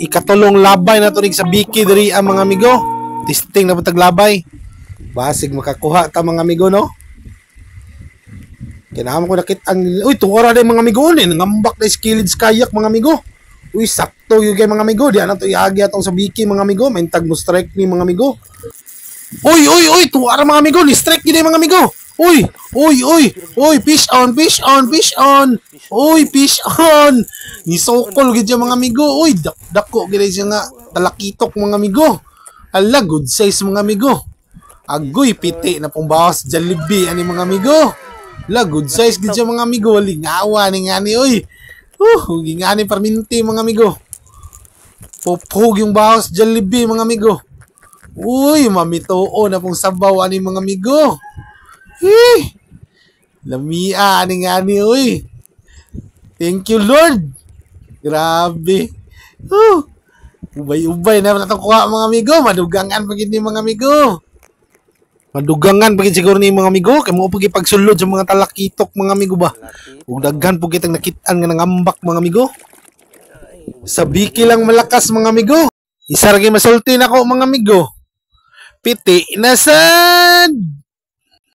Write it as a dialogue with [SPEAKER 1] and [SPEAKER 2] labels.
[SPEAKER 1] ikatulong labay na tunig sa biki diri ang mga amigo. Testing na putag labay. Basig makakuha ta mga amigo no. Kailangan ko nakit ang uy tuora day mga amigo ni ngambak na skilled kayak mga amigo. Uy sakto yung kay mga amigo di ana to iagi atong sa biki mga amigo maintag mo strike ni mga amigo. Uy tuara mga amigo ni strike gid mga amigo. Uy, fish on. Uy, fish on. Nisokol gid mga amigo. Uy, dako gid siya nga talakitok mga amigo. Ala, good size mga amigo. Agoy, piti na pong bawas Jollibee ani mga amigo. Ala, good size gid siya mga amigo. Lingawa ni ngani uy. Gingani parminti mga amigo. Popog yung bawas Jollibee mga amigo. Uy, mamitoo na pong sabaw ani mga amigo. Lamia ani uy. Thank you Lord. Grabe. Ubay na nato kuha mga amigo. Madugangan pagid ni mga amigo. Madugangan pagid siguro ni mga amigo kay mo pagid pagsulod sa mga talakitok mga amigo ba. Ug daghan pagid ang nakit-an nga nangambak mga amigo. Sa biki lang malakas mga amigo. Isa ra gyud masulti nako mga amigo. Piti na sad.